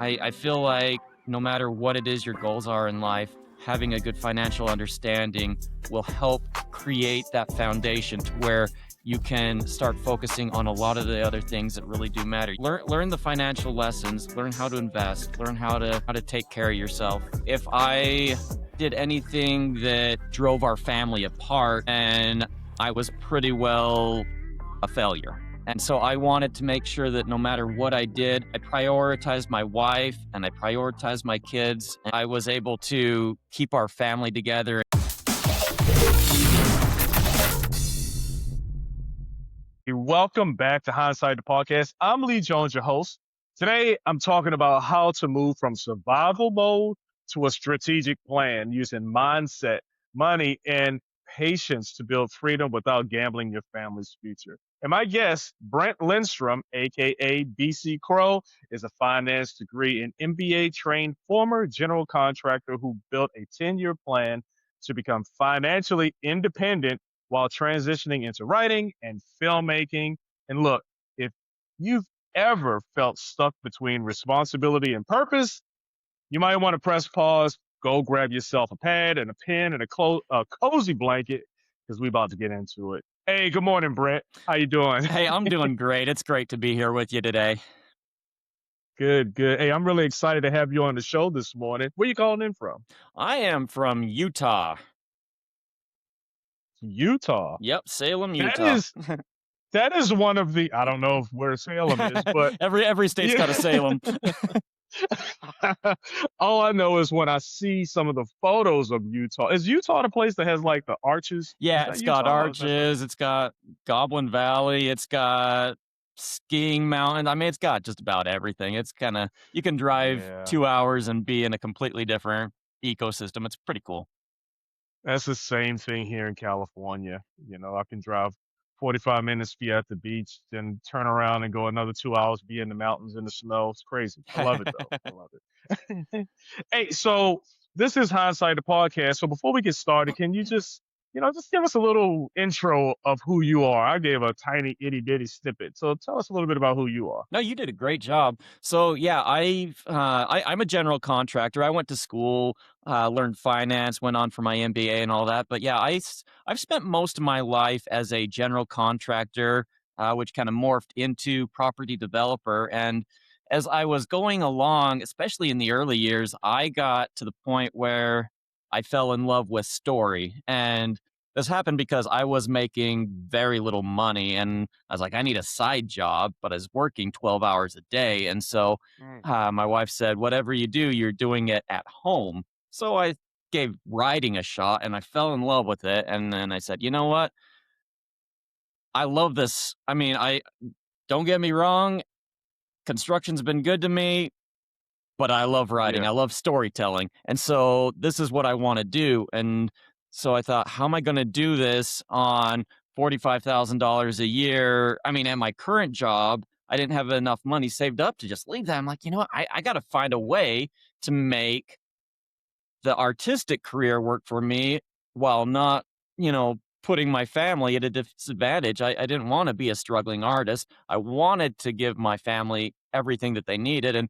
I feel like no matter what it is your goals are in life, having a good financial understanding will help create that foundation to where you can start focusing on a lot of the other things that really do matter. Learn the financial lessons, learn how to invest, learn how to take care of yourself. If I did anything that drove our family apart, and I was pretty well a failure. And so I wanted to make sure that no matter what I did, I prioritized my wife and I prioritized my kids. And I was able to keep our family together. Welcome back to Hindsight the Podcast. I'm Lee Jones, your host. Today, I'm talking about how to move from survival mode to a strategic plan using mindset, money, and patience to build freedom without gambling your family's future. And my guest, Brent Lindstrom, aka BC Crow, is a finance degree and MBA trained former general contractor who built a 10-year plan to become financially independent while transitioning into writing and filmmaking. And look, if you've ever felt stuck between responsibility and purpose, you might want to press pause, go grab yourself a pad and a pen and a cozy blanket because we're about to get into it. Hey, good morning, Brent. How you doing? Hey, I'm doing great. It's great to be here with you today. Good, good. Hey, I'm really excited to have you on the show this morning. Where you calling in from? I am from Utah. Utah. Yep, Salem, That Utah. is that is one of the, I don't know where Salem is, but every state's got a Salem. All I know is when I see some of the photos of Utah, is Utah the place that has like the arches? Is Yeah, that it's got Utah? Is that right? arches, it's got Goblin Valley, it's got skiing mountain. I mean, it's got just about everything. It's kind of, you can drive Yeah, 2 hours and be in a completely different ecosystem. It's pretty cool. that's the same thing here in California. I can drive 45 minutes, be at the beach, then turn around and go another 2 hours, be in the mountains in the snow. It's crazy. I love it though. I love it. Hey, so this is Hindsight the Podcast. So before we get started, can you just give us a little intro of who you are? I gave a tiny itty bitty snippet. So tell us a little bit about who you are. No, you did a great job. So yeah, I'm a general contractor. I went to school, learned finance, went on for my MBA and all that. But yeah, I've spent most of my life as a general contractor, which kind of morphed into property developer. And as I was going along, especially in the early years, I got to the point where I fell in love with story. And this happened because I was making very little money, and I was like, I need a side job, but I was working 12 hours a day. And so Mm. my wife said, whatever you do, you're doing it at home. So I gave writing a shot and I fell in love with it. And then I said, you know what? I love this. I mean, I don't get me wrong, construction's been good to me, but I love writing. Yeah. I love storytelling. And so this is what I want to do. And so I thought, how am I going to do this on $45,000 a year? I mean, at my current job, I didn't have enough money saved up to just leave that. I'm like, you know what? I got to find a way to make the artistic career work for me while not, putting my family at a disadvantage. I didn't want to be a struggling artist. I wanted to give my family everything that they needed. And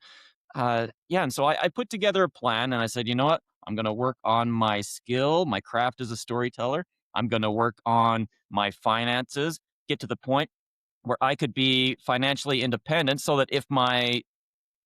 yeah, and so I put together a plan and I said, you know what? I'm going to work on my skill, my craft as a storyteller. I'm going to work on my finances, get to the point where I could be financially independent so that if my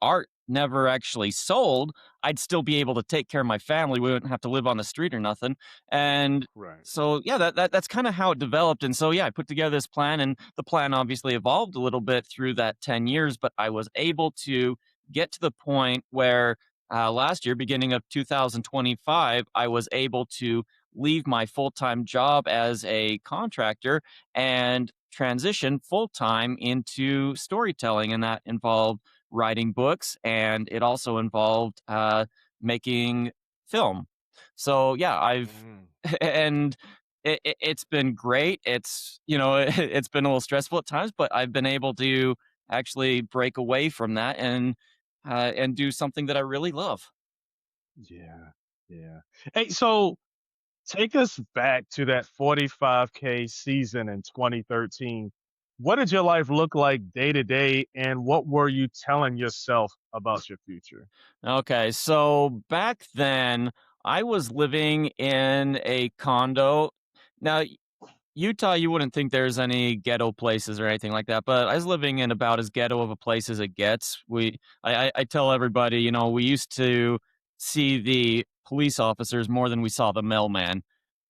art never actually sold, I'd still be able to take care of my family. We wouldn't have to live on the street or nothing. And Right. so, yeah, that's kind of how it developed. And so, yeah, I put together this plan, and the plan obviously evolved a little bit through that 10 years, but I was able to get to the point where last year, beginning of 2025, I was able to leave my full-time job as a contractor and transition full-time into storytelling. And that involved writing books, and it also involved making film. So yeah, Mm. and it's been great. It's it's been a little stressful at times, but I've been able to actually break away from that and do something that I really love. Yeah. Yeah. Hey, so take us back to that 45K season in 2013. What did your life look like day to day, and what were you telling yourself about your future? Okay, so back then I was living in a condo. Now, Utah, you wouldn't think there's any ghetto places or anything like that, but I was living in about as ghetto of a place as it gets. I tell everybody, we used to see the police officers more than we saw the mailman.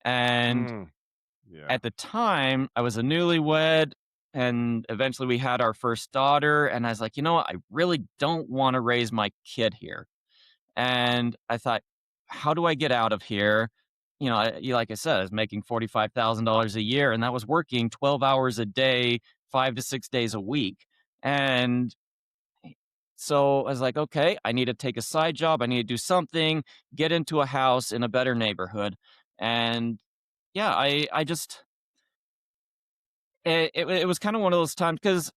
And Mm, yeah. at the time, I was a newlywed, and eventually we had our first daughter. And I was like, you know what? I really don't want to raise my kid here. And I thought, how do I get out of here? Like I said, I was making $45,000 a year, and that was working 12 hours a day, 5 to 6 days a week. And so I was like, okay, I need to take a side job. I need to do something, get into a house in a better neighborhood. And yeah, I just, it was kind of one of those times because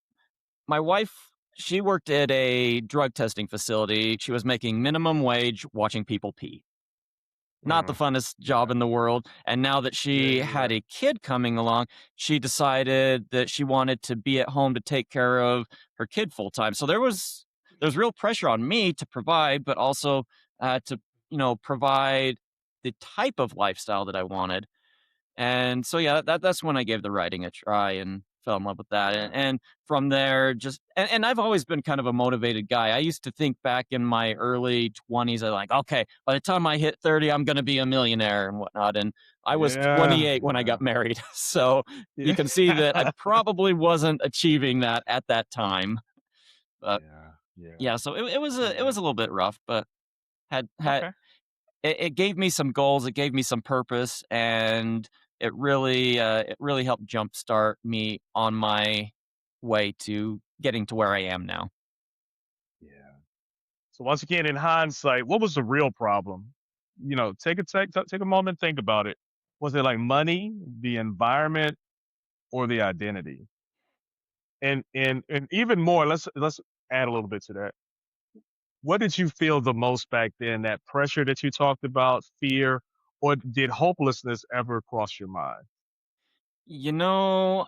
my wife, she worked at a drug testing facility. She was making minimum wage watching people pee. Not the Mm, funnest job yeah. in the world, and now that Yeah. she Yeah. had Yeah. a kid coming along, she decided that she wanted to be at home to take care of her kid full time. So there was real pressure on me to provide, but also, to, provide the type of lifestyle that I wanted. And so, yeah, that's when I gave the writing a try and fell in love with that. And, Yeah. and from there, and I've always been kind of a motivated guy. I used to think back in my early 20s, I like, okay, by the time I hit 30, I'm going to be a millionaire and whatnot. And I was Yeah. 28 when I Yeah. got married. So you Yeah. can see that I probably wasn't achieving that at that time. But Yeah. Yeah. yeah, so it was Yeah. a little bit rough, but had Okay. it gave me some goals, it gave me some purpose, and it really helped jumpstart me on my way to getting to where I am now. Yeah. So once again, in hindsight, what was the real problem? Take a moment, think about it. Was it like money, the environment, or the identity? And even more, let's add a little bit to that. What did you feel the most back then? That pressure that you talked about, fear, or did hopelessness ever cross your mind? You know,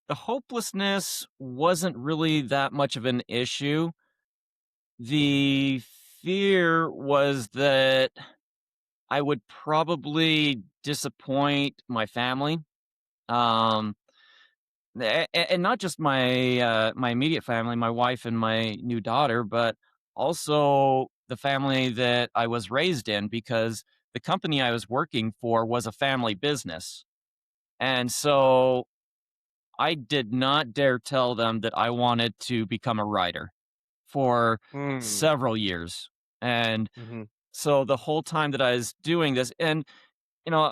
the hopelessness wasn't really that much of an issue. Mhm. The fear was that I would probably disappoint my family. Um, and not just my immediate family, my wife and my new daughter, but also the family that I was raised in, because the company I was working for was a family business. And so I did not dare tell them that I wanted to become a writer for Mm. several years. And Mhm. so the whole time that I was doing this, and you know,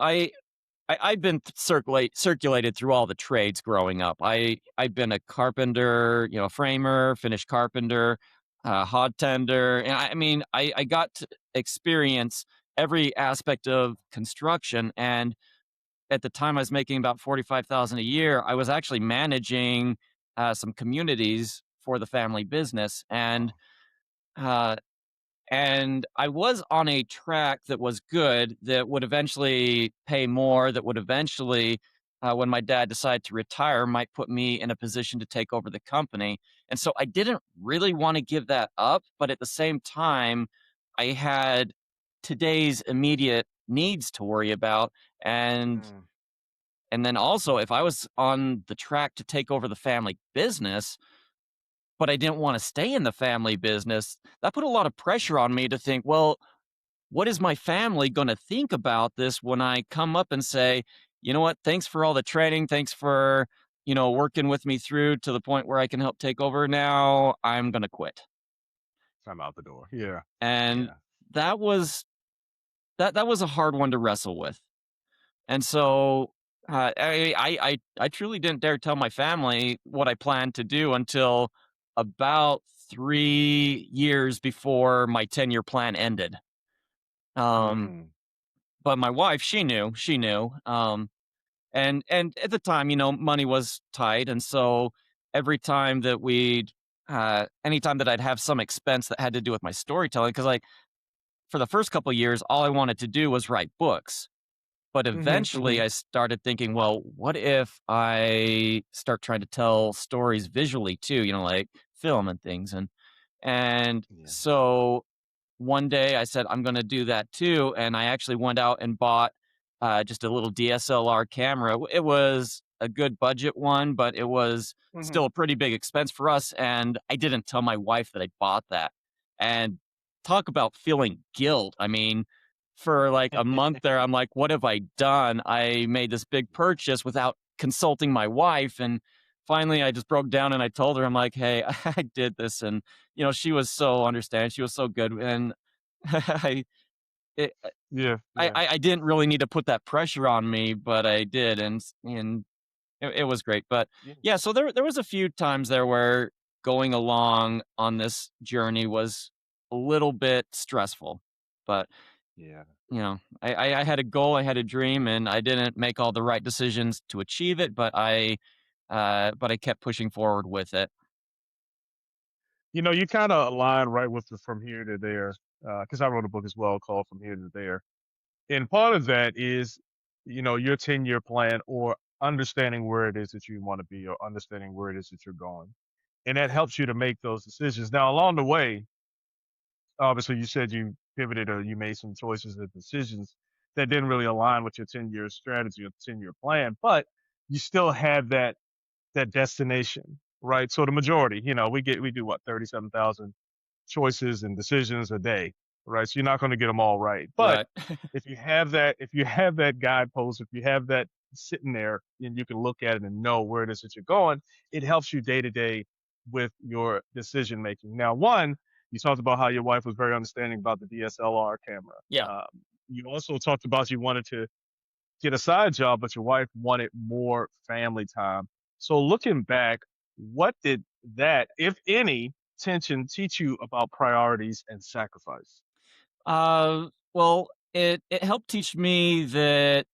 I've been circulated through all the trades growing up. I've been a carpenter, framer, finished carpenter, hod tender, and I mean, I got to experience every aspect of construction. And at the time, I was making about 45,000 a year. I was actually managing some communities for the family business, Wow. uh, and I was on a track that was good, that would eventually pay more, that would eventually, when my dad decided to retire, might put me in a position to take over the company. And so I didn't really want to give that up, but at the same time, I had today's immediate needs to worry about. And Mm. and then also, if I was on the track to take over the family business, but I didn't want to stay in the family business, that put a lot of pressure on me to think, well, what is my family going to think about this when I come up and say, you know what, thanks for all the training. Thanks for, working with me through to the point where I can help take over. Now I'm going to quit. I'm out the door. Yeah. And Yeah. that was, that was a hard one to wrestle with. And so, I truly didn't dare tell my family what I planned to do until about 3 years before my 10-year plan ended. Um, Mm. but my wife, she knew. And at the time, money was tight, and so every time that anytime that I'd have some expense that had to do with my storytelling, because like for the first couple years, all I wanted to do was write books. But Hmm. eventually Hmm. I started thinking, well, what if I start trying to tell stories visually too, like film and things. And Yeah. so one day I said, I'm going to do that too. And I actually went out and bought just a little DSLR camera. It was a good budget one, but it was Hmm. still a pretty big expense for us. And I didn't tell my wife that I bought that. And talk about feeling guilt. I mean, for like a month there, I'm like, what have I done? I made this big purchase without consulting my wife. And finally, I just broke down and I told her, I'm like, hey, I did this. And she was so understanding. She was so good, and I it, Yeah. Yeah. I didn't really need to put that pressure on me, but I did, and it was great. But Yeah. yeah, so there was a few times there where going along on this journey was a little bit stressful, but Yeah. I had a goal, I had a dream, and I didn't make all the right decisions to achieve it, but I kept pushing forward with it. You kind of align right with the From Here to There, because I wrote a book as well called From Here to There. And part of that is, your 10-year plan or understanding where it is that you want to be or understanding where it is that you're going. And that helps you to make those decisions. Now, along the way, obviously, you said you pivoted or you made some choices and decisions that didn't really align with your 10-year strategy or 10-year plan, but you still had that destination, right? So the majority, we do what, 37,000 choices and decisions a day, right? So you're not going to get them all right. But Right. if you have that guidepost, if you have that sitting there and you can look at it and know where it is that you're going, it helps you day to day with your decision making. Now, one, you talked about how your wife was very understanding about the DSLR camera. Yeah. You also talked about you wanted to get a side job, but your wife wanted more family time. So looking back, what did that, if any, tension teach you about priorities and sacrifice? Well, it helped teach me that,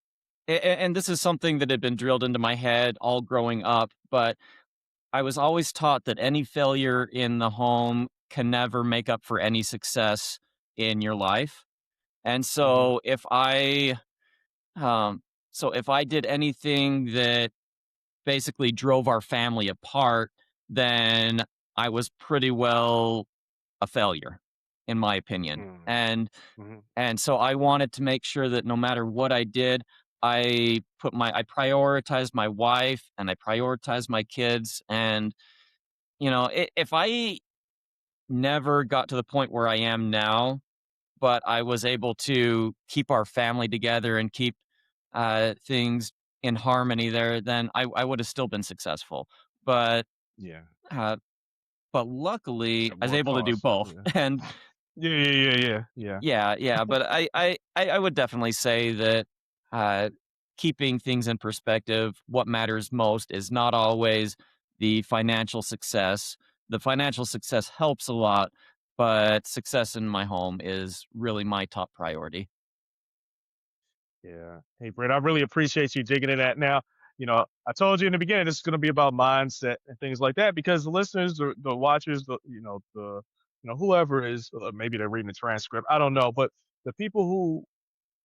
and this is something that had been drilled into my head all growing up, but I was always taught that any failure in the home can never make up for any success in your life. And Hmm. um, so if I did anything that basically drove our family apart, then I was pretty well a failure, in my opinion. Hmm. And so I wanted to make sure that no matter what I did, I prioritized my wife and I prioritized my kids. And if I never got to the point where I am now, but I was able to keep our family together and keep things in harmony there, then I would have still been successful. But Yeah. uh, but luckily, At I was what able to do cost? both. Yeah. And Yeah. Yeah. Yeah. Yeah. Yeah. yeah, but I would definitely say that, uh, keeping things in perspective, what matters most is not always the financial success. The financial success helps a lot, but success in my home is really my top priority. Yeah. Hey, Brett, I really appreciate you digging in that. Now, I told you in the beginning this is going to be about mindset and things like that because the listeners, the watchers, whoever is, maybe they're reading the transcript. I don't know, but the people who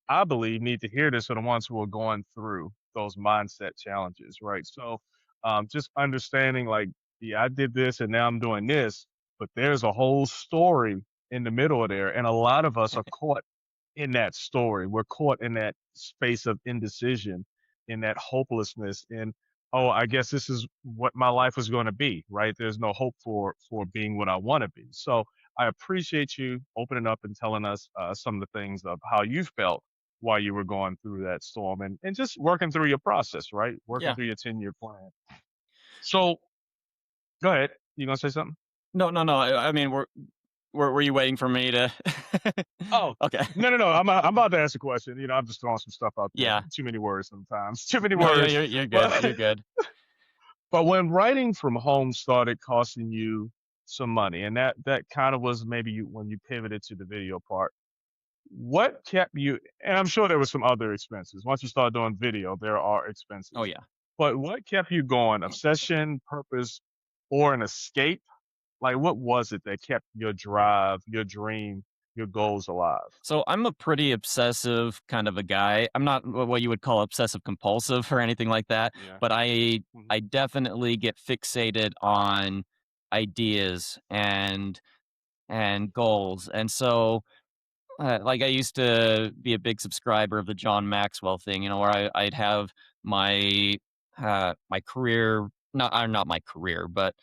I believe need to hear this are the ones who are going through those mindset challenges, right? So, just understanding like, yeah, I did this and now I'm doing this, but there's a whole story in the middle of there, and a lot of us are caught in that story. We're caught in that space of indecision, in that hopelessness, in oh, I guess this is what my life was going to be, right? There's no hope for being what I want to be. So I appreciate you opening up and telling us some of the things of how you felt while you were going through that storm and just working through your process, right? Working Yeah. through your 10-year plan. So go ahead. You gonna say something? No, no, no. I mean, were you waiting for me to? Oh, Okay. no, no, no. I'm about to ask a question. I'm just throwing some stuff out there. Yeah. Too many words sometimes. Too many No, words. you're good. You're But good. but when writing from home started costing you some money, and that kind of was maybe when you pivoted to the video part, what kept you? And I'm sure there was some other expenses. Once you start doing video, there are Oh expenses. yeah. But what kept you going? Obsession, purpose, or an escape? Like what was it that kept your drive, your dream? your goals alive? So I'm a pretty obsessive kind of a guy. I'm not what you would call obsessive compulsive or anything like that, Yeah. but I Mhm. I definitely get fixated on ideas and goals. And so like I used to be a big subscriber of the John Maxwell thing, where I'd have my my career, not my career, but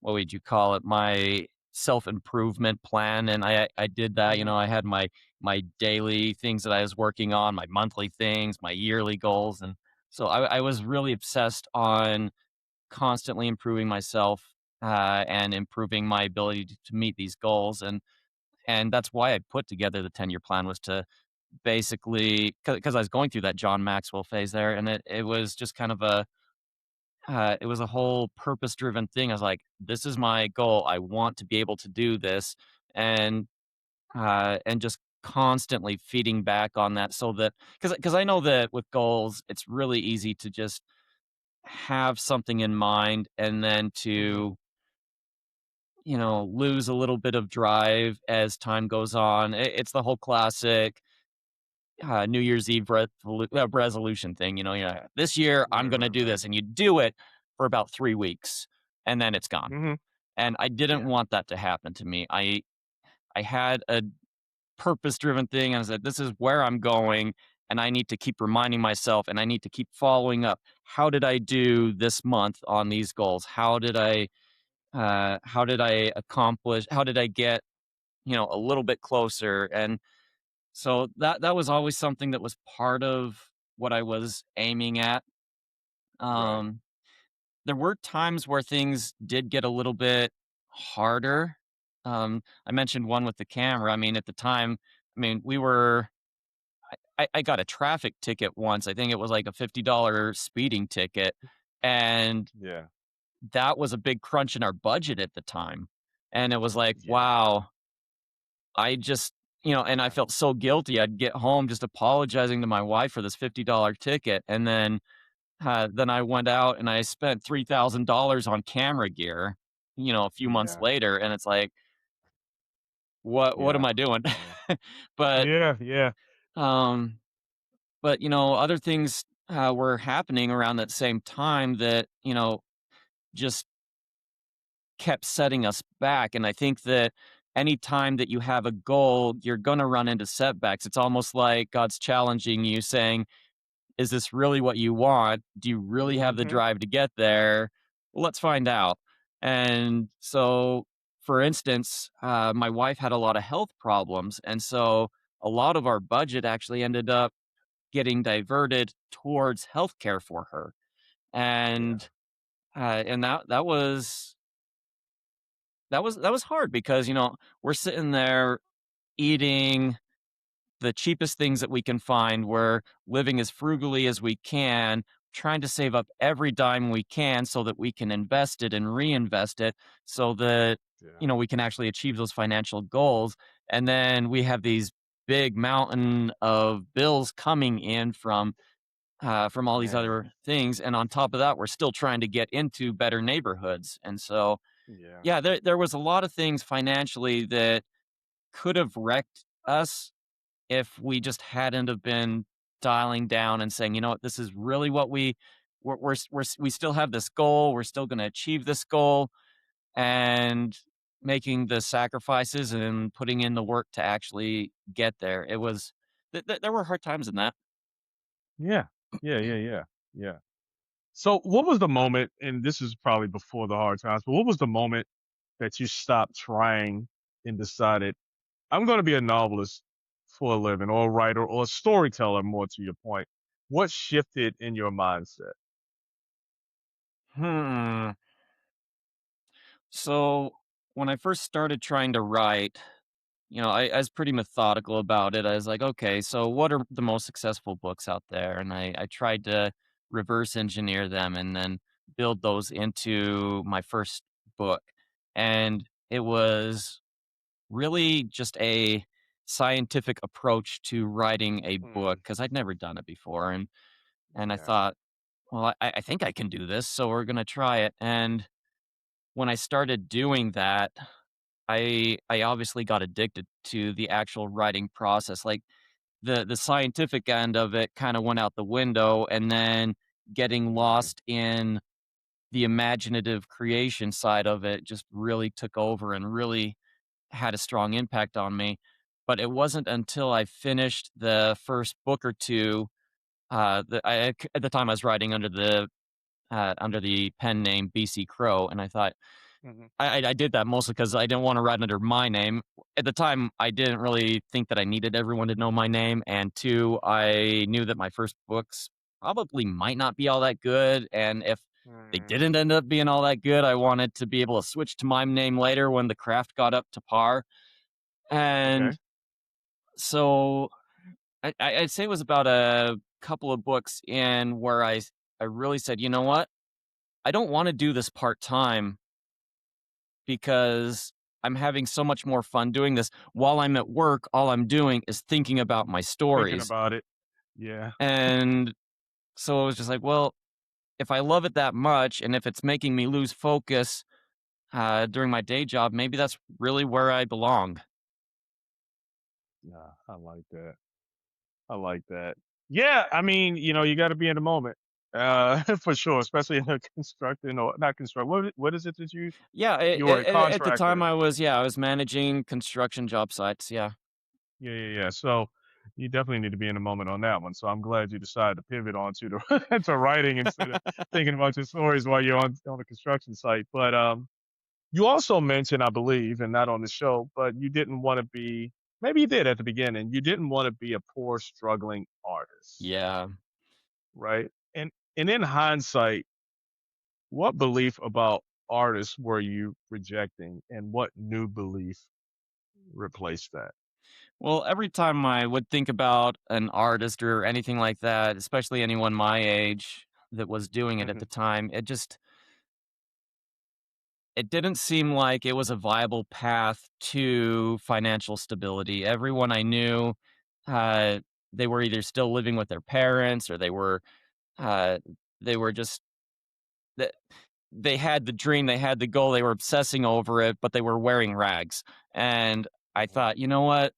what would you call it? My self-improvement plan, and I did that. Mhm. I had my daily things that I was working on, my monthly things, my yearly goals, and so I was really obsessed on constantly improving myself, and improving my ability to meet these goals, and that's why I put together the 10-year plan, was to basically, because I was going through that John Maxwell phase there, and it was just kind of it was a whole purpose-driven thing. I was like, "This is my goal. I want to be able to do this," and just constantly feeding back on that, so that because I know that with goals, it's really easy to just have something in mind and then Mhm. to, lose a little bit of drive as time goes on. It's the whole classic New Year's Eve resolution thing. Yeah, this year I'm Right, going to right, do right. this, and you do it for about 3 weeks, and then it's gone. Mhm. And I didn't Yeah. want that to happen to me. I had a purpose driven thing. I said, this is where I'm going, and I need to keep reminding myself, and I need to keep following up. How did I do this month on these goals? How did I accomplish? How did I get a little bit closer? And so that was always something that was part of what I was aiming at. Right. Um, there were times where things did get a little bit harder. I mentioned one with the camera. I mean, at the time, we were. I got a traffic ticket once. I think it was like a $50 speeding ticket, and Yeah. that was a big crunch in our budget at the time. And it was like, Yeah. wow, I just, and I Yeah. felt so guilty. I'd get home just apologizing to my wife for this $50 ticket. And then I went out and I spent $3,000 on camera gear, a few months Yeah. later. And it's like, what am Yeah. I doing? Yeah. but, Yeah. Yeah. um, other things were happening around that same time that, just kept setting us back. And I think that any time that you have a goal, you're going to run into setbacks. It's almost like God's challenging you, saying, is this really what you want? Do you really have the Mhm. drive to get there? Well, let's find out. And so, for instance, my wife had a lot of health problems. And so a lot of our budget actually ended up getting diverted towards healthcare for her. Yeah. And that was hard, because we're sitting there eating the cheapest things that we can find. We're living as frugally as we can, trying to save up every dime we can so that we can invest it and reinvest it, so that Yeah. we can actually achieve those financial goals. And then we have these big mountain of bills coming in from all these Man. other things, and on top of that, we're still trying to get into better neighborhoods. And so, Yeah. yeah, there was a lot of things financially that could have wrecked us if we just hadn't have been dialing down and saying, "You know what? This is really what we still have this goal. We're still gonna achieve this goal," and making the sacrifices and putting in the work to actually get there. It was there were hard times in that. Yeah. Yeah. Yeah. Yeah. Yeah. So, what was the moment, and this is probably before the hard times, but what was the moment that you stopped trying and decided, I'm going to be a novelist for a living, or a writer, or a storyteller, more to your point? What shifted in your mindset? Hmm. So, when I first started trying to write, I was pretty methodical about it. I was like, okay, so what are the most successful books out there? And I tried to reverse engineer them and then build those into my first book. And it was really just a scientific approach to writing a book, Mm, because I'd never done it before. And I yeah. thought, well, I think I can do this. So we're going to try it. And when I started doing that, I obviously got addicted to the actual writing process. Like the scientific end of it kind of went out the window, and then getting Mm, lost in the imaginative creation side of it just really took over and really had a strong impact on me. But it wasn't until I finished the first book or two, that at the time I was writing under the pen name BC Crow, and I thought mhm, I did that mostly because I didn't want to write under my name. At the time, I didn't really think that I needed everyone to know my name, and 2, I knew that my first books probably might not be all that good, and if they mm. didn't end up being all that good, I wanted to be able to switch to my name later when the craft got up to par, Okay. and so I'd say it was about a couple of books in where I really said, "You know what? I don't wanna do this part-time because I'm having so much more fun doing this. While I'm at work, all I'm doing is thinking about my Thinking stories." about it. Yeah. And so it was just like, well, if I love it that much and if it's making me lose focus during my day job, maybe that's really where I belong. Yeah, I like that. I like that. Yeah, I mean, you got to be in the moment, for sure, especially in a constructing or not construct. What is it that Yeah, you were a at the time contractor? I was managing construction job sites. Yeah. Yeah, yeah, yeah. So you definitely need to be in the moment on that one. So I'm glad you decided to pivot onto the to writing instead of thinking about your stories while you're on a construction site. But you also mentioned, I believe, and not on the show, but you didn't want to be. Maybe you did at the beginning. You didn't want to be a poor, struggling artist, Yeah. right? And in hindsight, what belief about artists were you rejecting, and what new belief replaced that? Well, every time I would think about an artist or anything like that, especially anyone my age that was doing it at Hmm. the time, it didn't seem like it was a viable path to financial stability. Everyone I knew, uh, they were either still living with their parents or uh, they were just th- they had the dream, they had the goal, they were obsessing over it, but they were wearing rags. And I thought, you know what?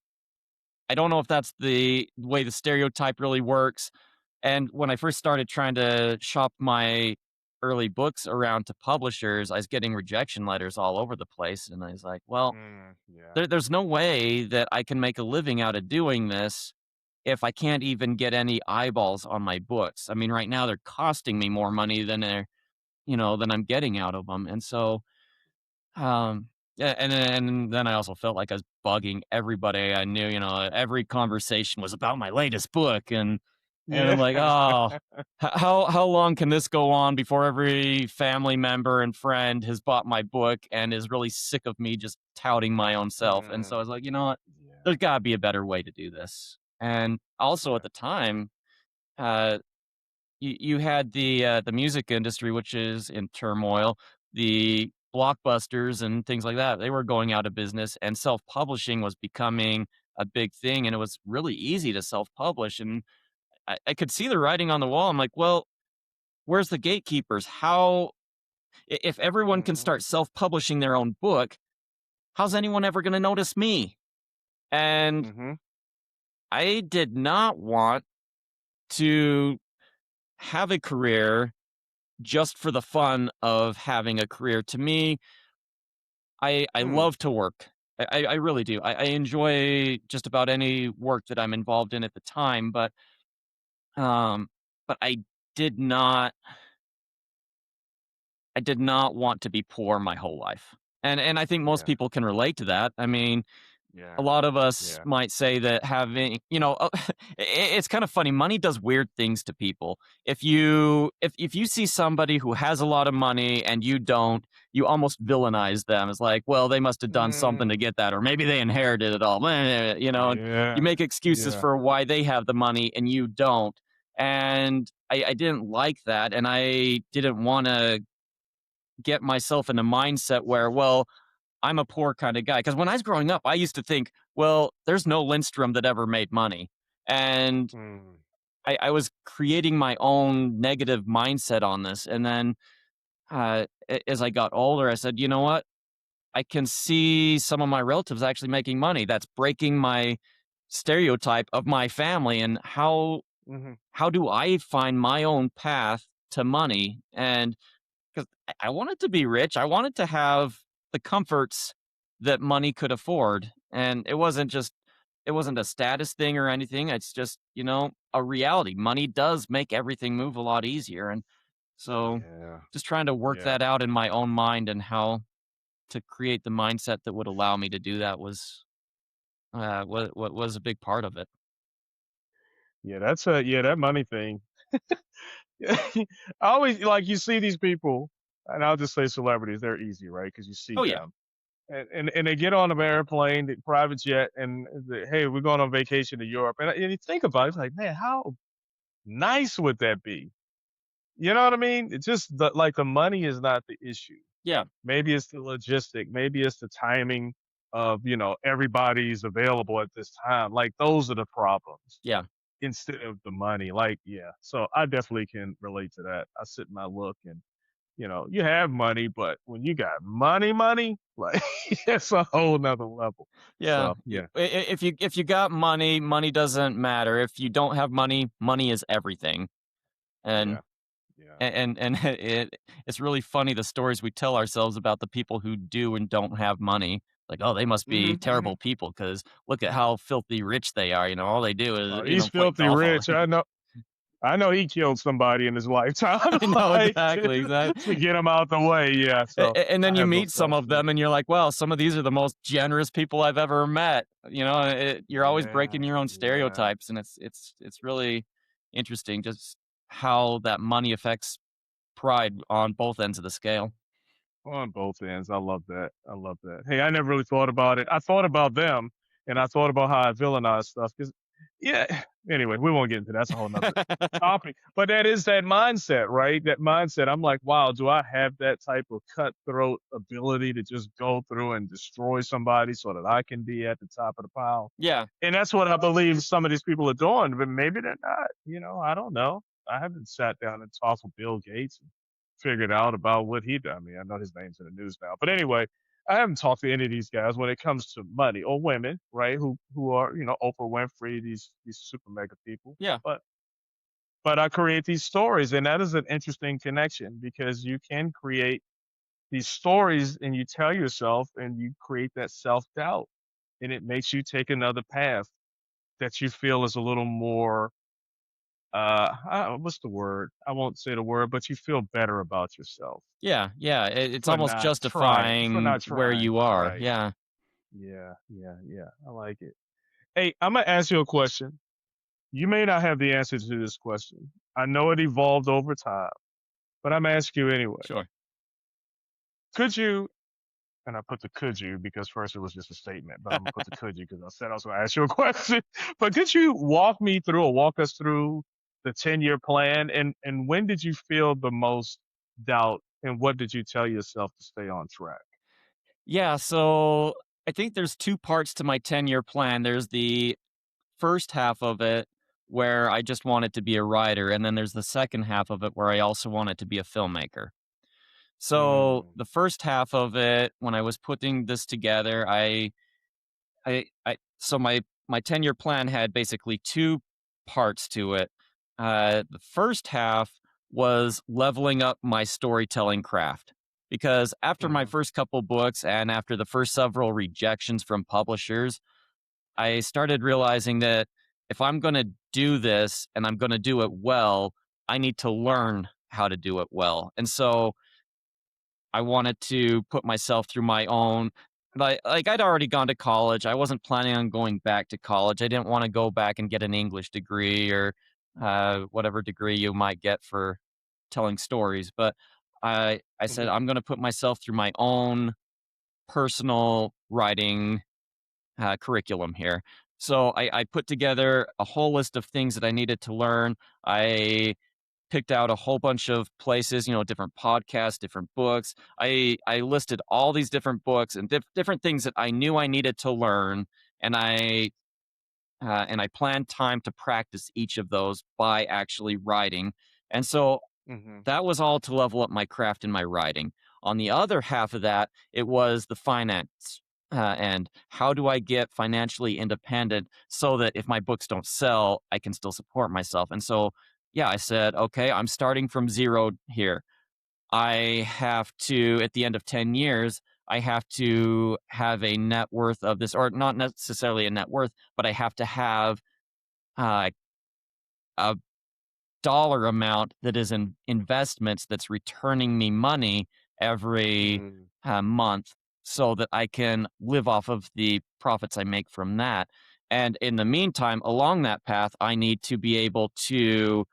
I don't know if that's the way the stereotype really works. And when I first started trying to shop my early books around to publishers, I was getting rejection letters all over the place. And I was like, well, Yeah. there's no way that I can make a living out of doing this if I can't even get any eyeballs on my books. I mean, right now they're costing me more money than than I'm getting out of them. And so yeah, and then I also felt like I was bugging everybody I knew, every conversation was about my latest book, and I'm Yeah. like, "Oh, how long can this go on before every family member and friend has bought my book and is really sick of me just touting my own self?" And so I Mm, was like, "You know what? yeah. There's gotta be a better way to do this." And also at Yeah. the time, uh you had the music industry, which is in turmoil. The blockbusters and things like that, they were going out of business, and self-publishing was becoming a big thing, and it was really easy to self-publish, and I could see the writing on the wall. I'm like, "Well, where's the gatekeepers? How if everyone can Mhm. start self-publishing their own book, how's anyone ever gonna notice me?" And Mhm. I did not want to have a career just for the fun of having a career. To me, I Hmm. love to work. I really do. I enjoy just about any work that I'm involved in at the time, um, but did not I did not want to be poor my whole life. And I think most Yeah. people can relate to that. I mean, a Yeah. lot of us Yeah. might say that having, it's kind of funny. Money does weird things to people. If you see somebody who has a lot of money and you don't, you almost villainize them. It's like, well, they must have done something to Mm. get that, or maybe they inherited it all. And you Yeah. make excuses Yeah. for why they have the money and you don't. And I didn't like that, and I didn't want to get myself in a mindset where, well, I'm a poor kind of guy. Because when I was growing up, I used to think, well, there's no Lindstrom that ever made money. And Mm. I was creating my own negative mindset on this. And then as I got older, I said, you know what? I can see some of my relatives actually making money. That's breaking my stereotype of my family, and Mhm. how do I find my own path to money? And 'cause I wanted to be rich. I wanted to have the comforts that money could afford. And it wasn't a status thing or anything. It's just, a reality. Money does make everything move a lot easier. And so Yeah. just trying to work Yeah. that out in my own mind and how to create the mindset that would allow me to do that what was a big part of it. Yeah, that money thing. I always like you see these people, and I'll just say celebrities, they're easy, right? Because you see Oh yeah. them. And they get on an airplane, the private jet, and hey, we're going on vacation to Europe. And you think about it, it's like, man, how nice would that be? You know what I mean? It's just like the money is not the issue. Yeah. Maybe it's the logistic. Maybe it's the timing of, everybody's available at this time. Like those are the problems Yeah. instead of the money. Like, yeah. So I definitely can relate to that. I sit and I look and, you have money, but when you got money, like it's a whole nother level. Yeah. So yeah, If you got money, money doesn't matter. If you don't have money, money is everything. And yeah, yeah. and it's really funny the stories we tell ourselves about the people who do and don't have money. Like, oh, they must be Hmm. terrible people because look at how filthy rich they are. All they do is He's play filthy golf all rich. I know. I know he killed somebody in his lifetime, I know like exactly, to exactly. get him out the way. Yeah. So And then I you have meet those some thoughts of too. them, and you're like, "Wow, some of these are the most generous people I've ever met." You're always breaking Yeah. your own Yeah. stereotypes, and it's really interesting just how that money affects pride on both ends of the scale. On both ends. I love that. I love that. Hey, I never really thought about it. I thought about them and I thought about how I villainize stuff because, yeah, anyway, we won't get into that. That's a whole nother topic. But that is that mindset, right? That mindset. I'm like, wow, do I have that type of cutthroat ability to just go through and destroy somebody so that I can be at the top of the pile? Yeah. And that's what I believe some of these people are doing, but maybe they're not. I don't know. I haven't sat down and talked with Bill Gates and figured out about what he done. I mean, I know his name's in the news now, but anyway, I haven't talked to any of these guys when it comes to money or women, right? Who are Oprah Winfrey, these super mega people. Yeah. But I create these stories, and that is an interesting connection because you can create these stories and you tell yourself and you create that self doubt, and it makes you take another path that you feel is a little more what's the word? I won't say the word, but you feel better about yourself Yeah, yeah, it's for almost not trying, for justifying not where trying. you are. Right. Yeah, Yeah, yeah, yeah. I like it. Hey, I'm gonna ask you a question. You may not have the answer to this question. I know it evolved over time, but I'm asking you anyway. sure. Could you, and I put the could you because first it was just a statement, but I'm gonna put the could you because I said I was gonna ask you a question. But could you walk me through or walk us through the 10-year plan and when did you feel the most doubt and what did you tell yourself to stay on track? Yeah, so I think there's 2 parts to my 10-year plan. There's the first half of it where I just wanted to be a writer, and then there's the second half of it where I also wanted to be a filmmaker. So, Mm, the first half of it, when I was putting this together, so my 10-year plan had basically 2 parts to it. The first half was leveling up my storytelling craft, because after my mhm, first couple books and after the first several rejections from publishers, I started realizing that if I'm gonna do this and I'm gonna do it well, I need to learn how to do it well. And so I wanted to put myself through my own, like I'd already gone to college. I wasn't planning on going back to college. I didn't want to go back and get an English degree or whatever degree you might get for telling stories. But I said mhm, I'm going to put myself through my own personal writing curriculum here. So I put together a whole list of things that I needed to learn. I picked out a whole bunch of places, different podcasts, different books. I listed all these different books and different things that I knew I needed to learn, and I planned time to practice each of those by actually writing. And so mhm, that was all to level up my craft in my writing. On the other half of that, it was the finance end. How do I get financially independent so that if my books don't sell, I can still support myself? And so, yeah, I said, okay, I'm starting from zero here. I have to, at the end of 10 years, I have to have a net worth of this, or not necessarily a net worth, but I have to have uh, a dollar amount that is in investments that's returning me money every Mm, month so that I can live off of the profits I make from that. And in the meantime, along that path, I need to be able to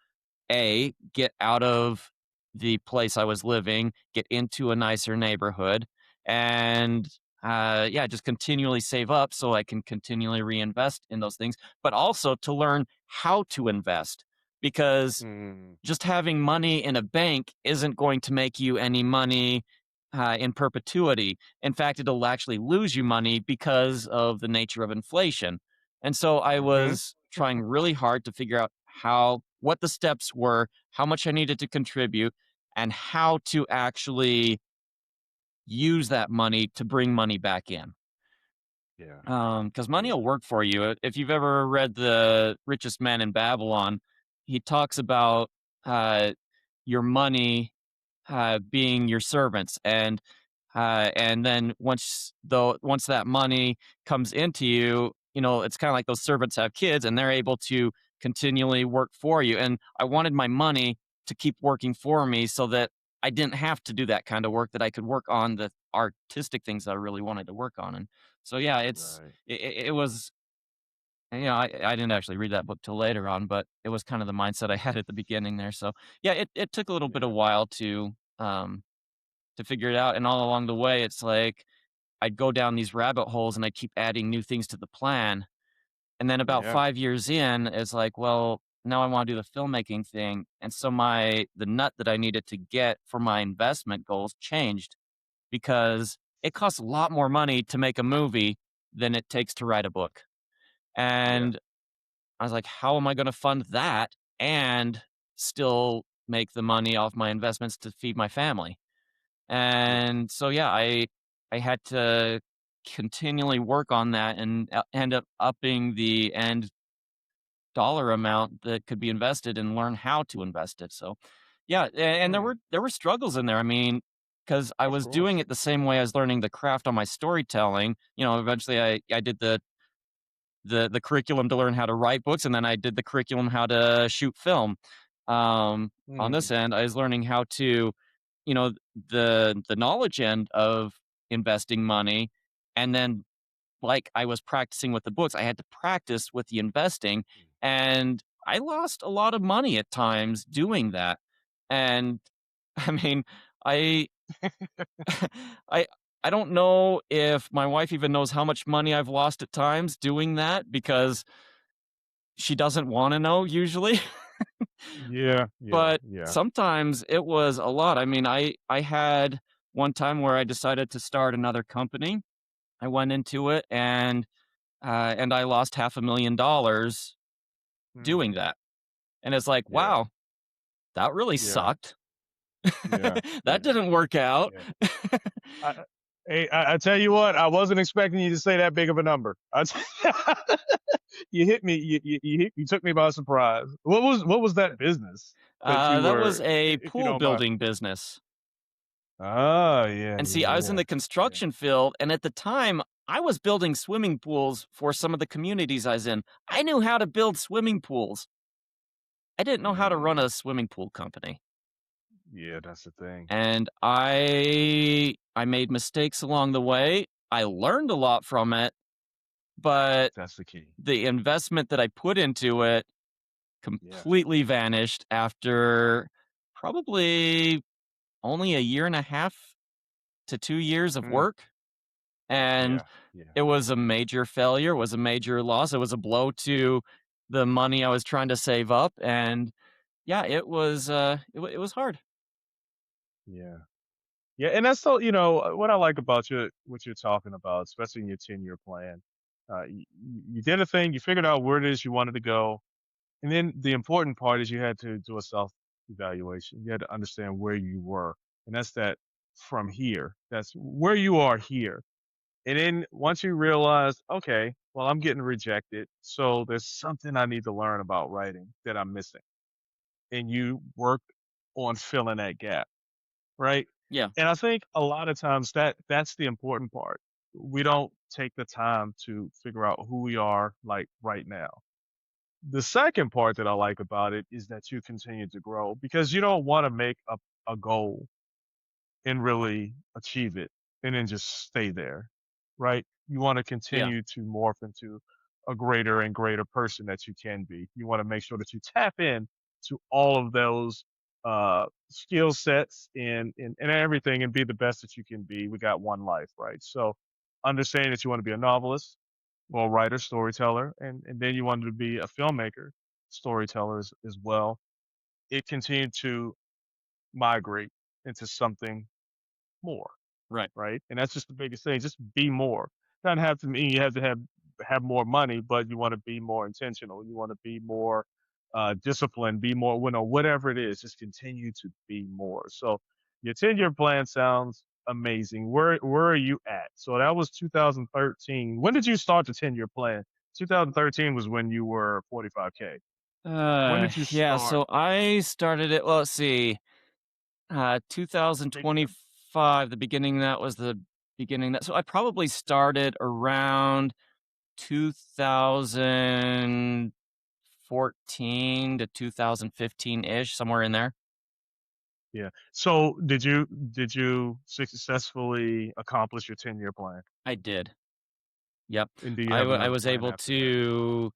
get out of the place I was living, get into a nicer neighborhood, and yeah, just continually save up so I can continually reinvest in those things, but also to learn how to invest because mm, just having money in a bank isn't going to make you any money in perpetuity. In fact, it'll actually lose you money because of the nature of inflation. And so I mhm, was trying really hard to figure out what the steps were, how much I needed to contribute, and how to actually use that money to bring money back in. yeah, Because money yeah, will work for you. If you've ever read The Richest Man in Babylon, he talks about uh, your money being your servants, and then once that money comes into you, it's kind of like those servants have kids, and they're able to continually work for you. And I wanted my money to keep working for me, so that I didn't have to do that kind of work. That I could work on the artistic things that I really wanted to work on. And so, yeah, right. it was. I didn't actually read that book till later on, but it was kind of the mindset I had at the beginning there. So, yeah, it took a little bit of Yeah, while um, to figure it out. And all along the way, it's like I'd go down these rabbit holes and I'd keep adding new things to the plan. And then about yeah, 5 years in, it's like, well, now I want to do the filmmaking thing. And so the nut that I needed to get for my investment goals changed because it costs a lot more money to make a movie than it takes to write a book. yeah, And I was like, how am I going to fund that and still make the money off my investments to feed my family? yeah, And so, yeah, I had to continually work on that and end up upping the end dollar amount that could be invested and learn how to invest it. So, yeah, and there mm, were struggles in there. I mean, because I of was doing course. it the same way I was learning the craft on my storytelling. Eventually I did the curriculum to learn how to write books, and then I did the curriculum how to shoot film. On this Mm, end, I was learning how to, you know, the knowledge end of investing money, and then like I was practicing with the books, I had to practice with the investing, and I lost a lot of money at times doing that. And I mean, I I I don't know if my wife even knows how much money I've lost at times doing that because she doesn't wanna know usually, yeah, yeah, but yeah. sometimes it was a lot. I mean, I had one time where I decided to start another company. I went into it and I lost $500,000 doing Mm, that, and it's like, yeah, "Wow, that really yeah, sucked. yeah, That yeah, didn't work out." yeah. I, hey, I tell you what, I wasn't expecting you to say that big of a number. You hit me. You took me by surprise. What was that business that you That was were, a if you pool don't mind? building business. Oh, yeah, And see, yeah, I was in yeah, the yeah. construction field, and at the time, I was building swimming pools for some of the communities I was in. I knew how to build swimming pools. I didn't know how to run Mm, a swimming pool company. yeah, that's the thing. And I made mistakes along the way. I learned a lot from it, but That's the key. the investment that I put into it Yeah. completely vanished after probably only a year and a half to 2 years of Mm, work. And yeah, yeah, it was a major failure, it was a major loss, it was a blow to the money I was trying to save up, and yeah, it was hard. yeah. Yeah, and that's so what I like about what you're talking about, especially in your 10-year plan. You did a thing, you figured out where it is you wanted to go, and then the important part is you had to do a self evaluation. You had to understand where you were, and that's that. from here. That's where you are here. And then once you realize, okay, well, I'm getting rejected. So there's something I need to learn about writing that I'm missing. And you work on filling that gap, right? Yeah. And I think a lot of times that's the important part. We don't take the time to figure out who we are like right now. The second part that I like about it is that you continue to grow because you don't want to make a goal and really achieve it and then just stay there, right? You want to Yeah. continue to morph into a greater and greater person that you can be. You want to make sure that you tap in to all of those skill sets and everything and be the best that you can be. We got one life, right? So understanding that you want to be a novelist, well, writer, storyteller, and then you wanted to be a filmmaker, storyteller as well. It continued to migrate into something more, Right. right? And that's just the biggest thing. Just be more. Doesn't have to mean you have to have more money, but you want to be more intentional. You want to be more disciplined. Be more, whatever it is. Just continue to be more. So your 10-year plan sounds amazing. Where are you at? So that was 2013. When did you start the 10-year plan? 2013 was when you were 45K. When did you Yeah, start? so I started it, well, let's see, Take me. 2025, the beginning, that was the beginning that so I probably started around 2014 to 2015-ish, somewhere in there. Yeah. So did you successfully accomplish your 10-year plan? I did. Yep. And do you have I another was plan able after that? to,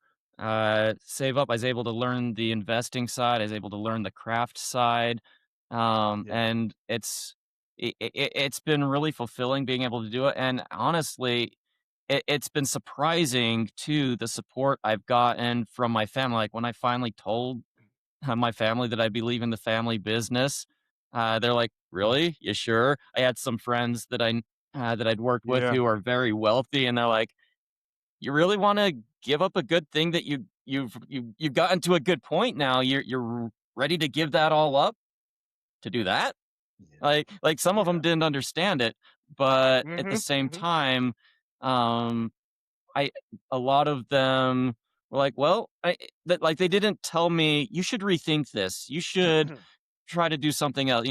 save up. I was able to learn the investing side. I was able to learn the craft side, Yeah. and it's been really fulfilling being able to do it, and honestly, it's been surprising too, the support I've gotten from my family. Like, when I finally told, my family that I'd be leaving the family business, they're like, Mm. "Really? You sure?" I had some friends that I'd worked with Yeah. who are very wealthy, and they're like, you really wanna give up a good thing that you've gotten to a good point now, you're ready to give that all up to do that? Yeah. Like, some of them Yeah. didn't understand it, but at the Mhm. same Mhm. time, um, I a lot of them were like, "Well," that, like, they didn't tell me, "You should rethink this. You should try to do something else,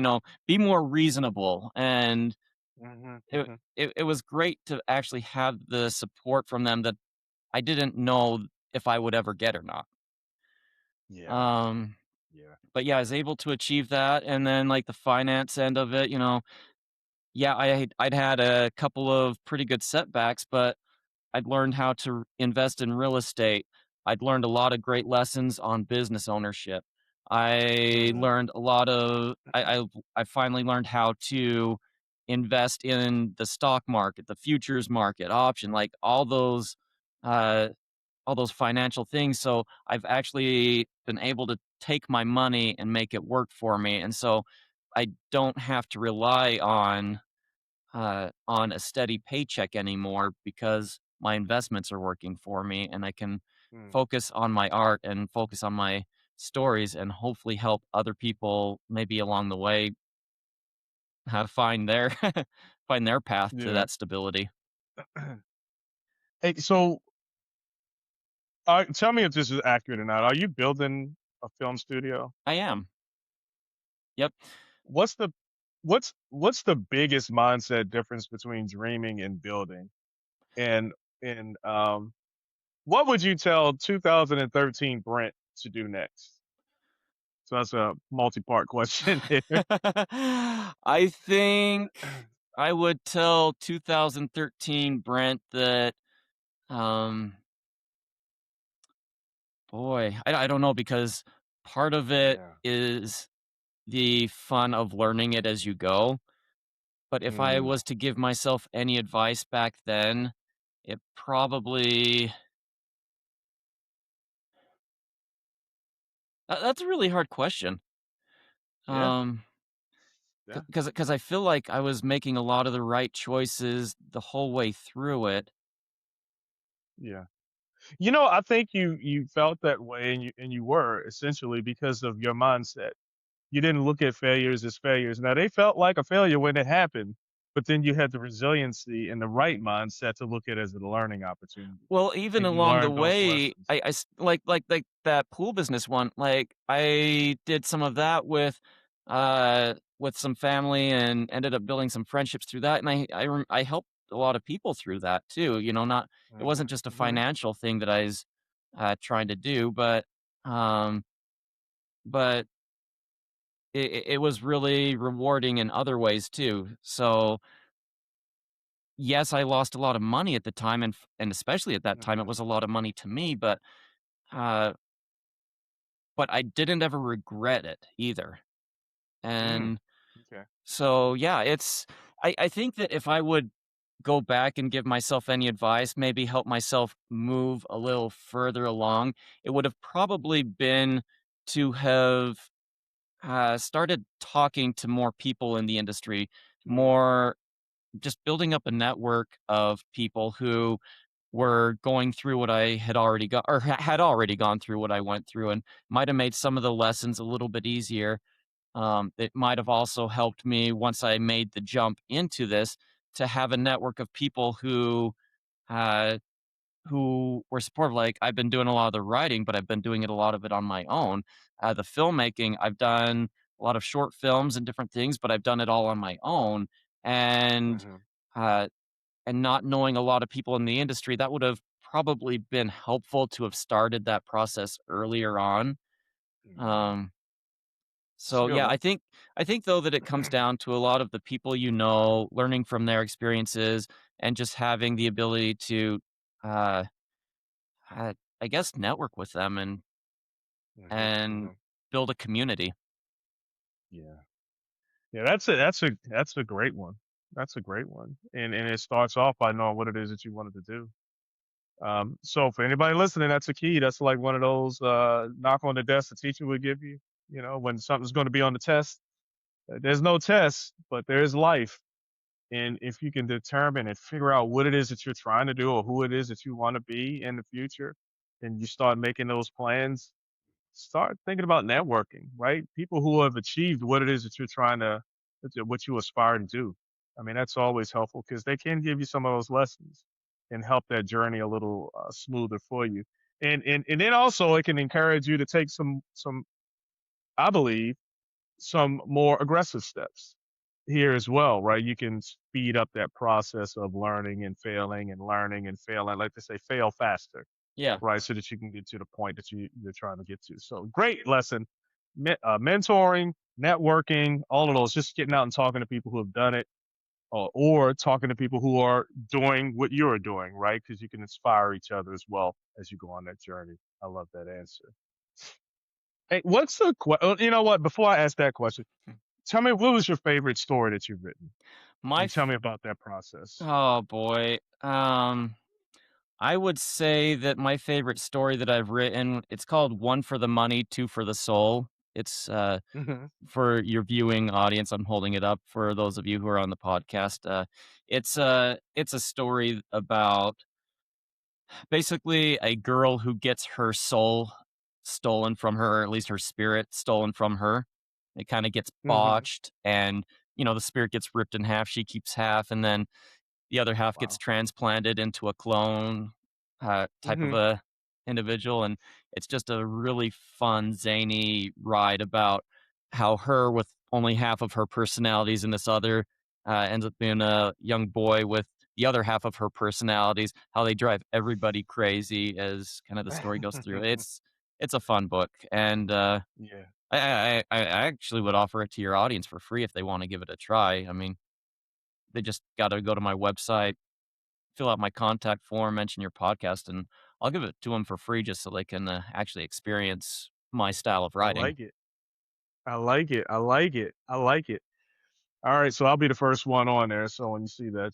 be more reasonable," and Mhm. it Mhm. it was great to actually have the support from them that I didn't know if I would ever get or not. Yeah. Um, Yeah. but yeah, I was able to achieve that, and then, like, the finance end of it, yeah, I'd had a couple of pretty good setbacks, but I'd learned how to invest in real estate. I'd learned a lot of great lessons on business ownership. I Mhm. learned a lot of I finally learned how to invest in the stock market, the futures market, option, like, uh all those financial things. So I've actually been able to take my money and make it work for me. And so I don't have to rely on a steady paycheck anymore because my investments are working for me, and I can Mm. focus on my art and focus on my stories and hopefully help other people maybe along the way find their find their path to Yeah. that stability. Hey, so, tell me if this is accurate or not. Are you building a film studio? I am. Yep. What's the what's the biggest mindset difference between dreaming and building? And and what would you tell 2013 Brent to do next? So that's a multi-part question there. I think I would tell 2013 Brent that, um, boy, I don't know, because part of it Yeah. is the fun of learning it as you go. But if I Mm. was to give myself any advice back then, it probably that's a really hard question. Yeah. Um, Yeah. because I feel like I was making a lot of the right choices the whole way through it. Yeah. I think you felt that way and you were essentially because of your mindset. you didn't look at failures as failures. Now they felt like a failure when it happened, but then you had the resiliency and the right mindset to look at it as a learning opportunity, Well, even and you along the learned those way, lessons. like that pool business one, like, I did some of that with some family and ended up building some friendships through that, and I helped a lot of people through that too, not it wasn't Mhm, just a mhm, financial thing that I was, trying to do, um, but it was really rewarding in other ways too. So, yes, I lost a lot of money at the time, and especially at that time, it mhm, was a lot of money to me, uh but I didn't ever regret it either. mm, And okay, so, yeah, I think that if I would go back and give myself any advice, maybe help myself move a little further along, it would have probably been to have started talking to more people in the industry, mm, more just building up a network of people who were going through what I had already got or had already gone through what I went through and might have made some of the lessons a little bit easier. It might have also helped me once I made the jump into this to have a network of people uh, who were supportive. Like I've been doing a lot of the writing, but I've been doing it a lot of it on my own. The filmmaking, I've done a lot of short films and different things, but I've done it all on my own. And mhm, uh, and not knowing a lot of people in the industry, that would have probably been helpful to have started that process earlier on. mhm. Um, That's a so good yeah, one. I think though that it comes down to a lot of the people learning from their experiences, and just having the ability to, uh, I guess, network with them Mhm, and mhm. build a community. Yeah. Yeah, that's a great one. That's a great one. And it starts off by knowing what it is that you wanted to do. So for anybody listening, that's a key. That's like one of those knock on the desk the teacher would give you, when something's going to be on the test. There's no test, but there's life. And if you can determine and figure out what it is that you're trying to do or who it is that you want to be in the future, then you start making those plans. Start thinking about networking, right? People who have achieved what it is that you're trying to, what you aspire to do. I mean, that's always helpful because they can give you some of those lessons and help that journey a little smoother for you. And then also it can encourage you to take some, I believe, some more aggressive steps here as well, right? You can speed up that process of learning and failing. Like they say, fail faster, Yeah. right? So that you can get to the point that you're trying to get to. So great lesson. Mentoring, networking, all of those, just getting out and talking to people who have done it, or talking to people who are doing what you're doing, right? Because you can inspire each other as well as you go on that journey. I love that answer. Hey, you know what? Before I ask that question, tell me, what was your favorite story that you've written? My And tell f- me about that process. oh boy. I would say that my favorite story that I've written, it's called One for the Money, Two for the Soul. It's Mhm, for your viewing audience. I'm holding it up for those of you who are on the podcast. It's a story about basically a girl who gets her soul stolen from her, or at least her spirit stolen from her. It kind of gets mhm. botched, and the spirit gets ripped in half. She keeps half, and then the other half gets Wow. transplanted into a clone type of Mhm. a individual, and it's just a really fun, zany ride about how her with only half of her personalities and this other ends up being a young boy with the other half of her personalities. How they drive everybody crazy as kind of the story goes through. It's a fun book, and Yeah, I actually would offer it to your audience for free if they want to give it a try. I mean, they just got to go to my website, fill out my contact form, mention your podcast, and I'll give it to them for free just so they can actually experience my style of I writing. like it. I like it. I like it. I like it. All right, so I'll be the first one on there. So when you see that,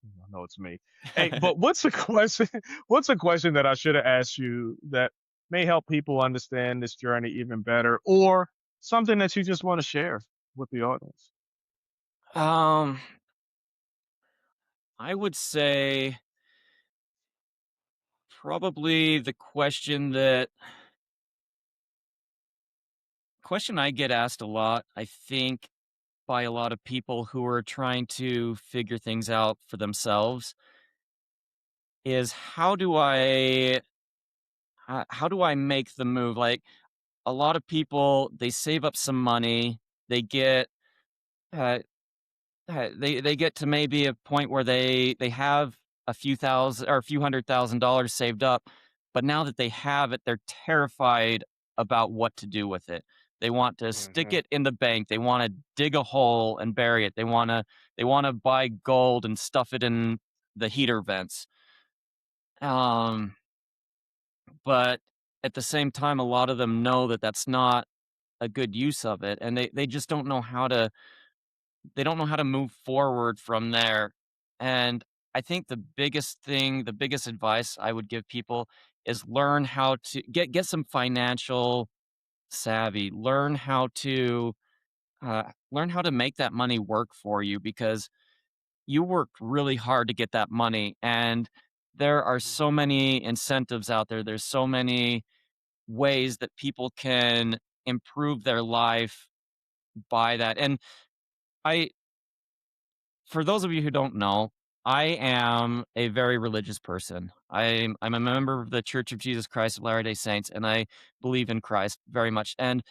I know it's me. Hey, but what's a question? What's a question that I should have asked you that may help people understand this journey even better, or something that you just want to share with the audience? um, I would say probably the question that question I get asked a lot, I think, by a lot of people who are trying to figure things out for themselves is how do I make the move? Like a lot of people, they save up some money, they get uh, they get to maybe a point where they have a few thousand or a few $100,000 saved up, but now that they have it, they're terrified about what to do with it. They want to stick Mhm. it in the bank. They want to dig a hole and bury it. They want to buy gold and stuff it in the heater vents. Um, but at the same time, a lot of them know that that's not a good use of it, and they just don't know how to move forward from there. And I think the biggest advice I would give people is learn how to get some financial savvy. Learn how to make that money work for you because you worked really hard to get that money, and there are Mhm. so many incentives out there. There's so many ways that people can improve their life by that. And I for those of you who don't know, I am a very religious person. I'm a member of the Church of Jesus Christ of Latter-day Saints, and I believe in Christ very much. And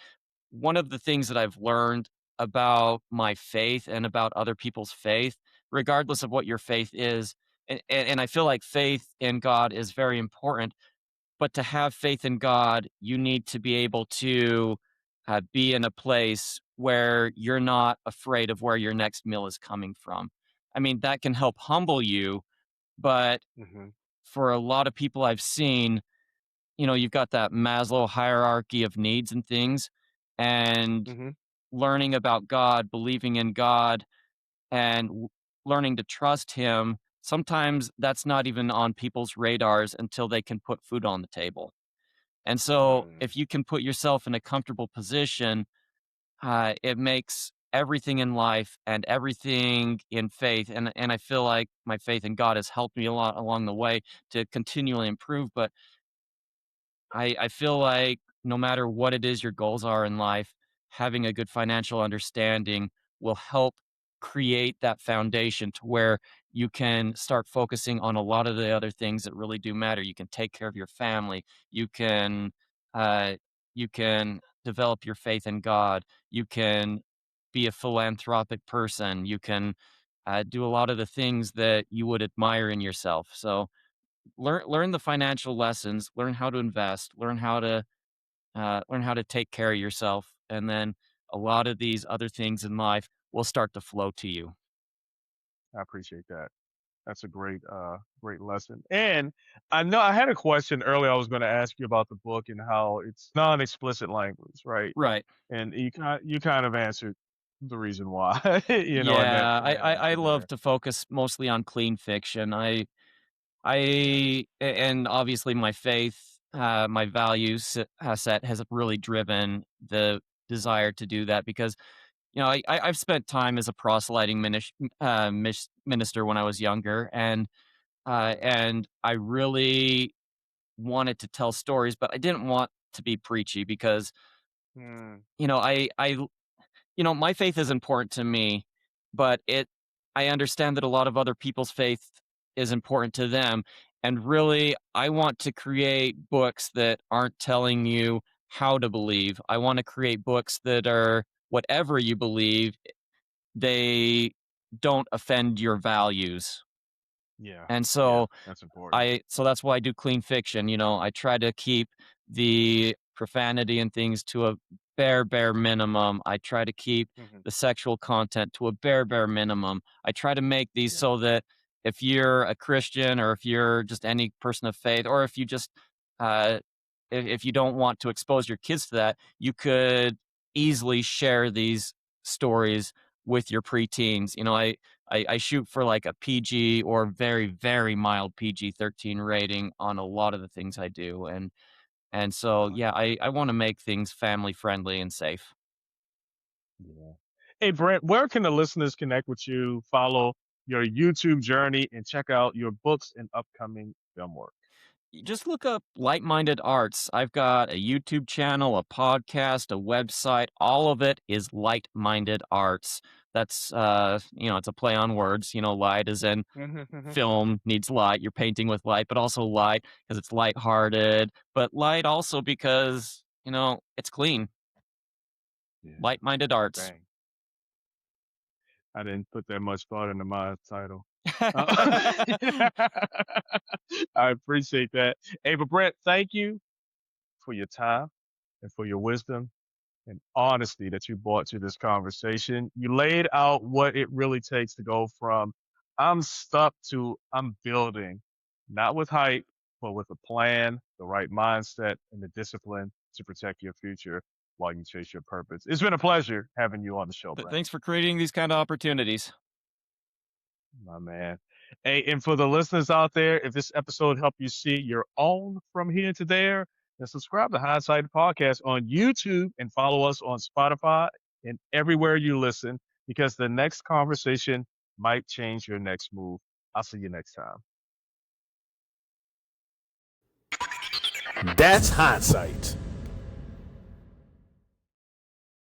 one of the things that I've learned about my faith and about other people's faith, regardless of what your faith is, and I feel like faith in God is very important, but to have faith in God, you need to be able to be in a place where you're not afraid of where your next meal is coming from. I mean, that can help humble you, but Mhm. for a lot of people I've seen, you've got that Maslow hierarchy of needs and things, and Mhm. learning about God, believing in God, and learning to trust Him. Sometimes that's not even on people's radars until they can put food on the table. And so Mm. if you can put yourself in a comfortable position, it makes everything in life and everything in faith. And I feel like my faith in God has helped me a lot along the way to continually improve. But I feel like no matter what it is your goals are in life, having a good financial understanding will help create that foundation to where you can start focusing on a lot of the other things that really do matter. You can take care of your family. Uh, you can develop your faith in God. You can be a philanthropic person. You can do a lot of the things that you would admire in yourself. So learn the financial lessons, learn how to invest, learn how to take care of yourself, and then a lot of these other things in life will start to flow to you. I appreciate that. That's a great lesson. And I know I had a question earlier I was going to ask you about the book and how it's non-explicit language, right? Right. And you kind of answered the reason why, Yeah, in that I answer love there. to focus mostly on clean fiction. And obviously my faith, my values set has really driven the desire to do that because I've spent time as a proselyting minister when I was younger, Mm, and I really wanted to tell stories, but I didn't want to be preachy because, mm, you know, my faith is important to me, but I understand that a lot of other people's faith is important to them. And really, I want to create books that aren't telling you how to believe. I want to create books that are whatever you believe, they don't offend your values. yeah, And yeah, so that's important. so that's why I do clean fiction. I try to keep the profanity and things to a bare minimum. I try to keep Hmm. the sexual content to a bare minimum. I try to make these Yeah, so that if you're a Christian or if you're just any person of faith or if you just uh if you don't want to expose your kids to that, you could easily share these stories with your preteens. I shoot for like a PG or very mild PG-13 rating on a lot of the things I do, and so, I like yeah, that. I wanna make things family friendly and safe. Yeah. Hey, Brent, where can the listeners connect with you, follow your YouTube journey, and check out your books and upcoming film work? You just look up Light-Minded Arts. I've got a YouTube channel, a podcast, a website. All of it is Light-Minded Arts. That's, it's a play on words. Light is in Mhm, mhm. film needs light. You're painting with light, but also light because it's lighthearted, but light also because, it's clean. Yeah, Light-Minded Arts. dang. I didn't put that much thought into my title. Uh, I appreciate that. Hey, but Brett, thank you for your time and for your wisdom and honesty that you brought to this conversation. You laid out what it really takes to go from I'm stuck to I'm building, not with hype, but with a plan, the right mindset, and the discipline to protect your future while you chase your purpose. It's been a pleasure having you on the show, Brent. Thanks for creating these kind of opportunities. My man. Hey, and for the listeners out there, if this episode helped you see your own from here to there, then subscribe to Hindsight the Podcast on YouTube and follow us on Spotify and everywhere you listen, because the next conversation might change your next move. I'll see you next time. That's hindsight.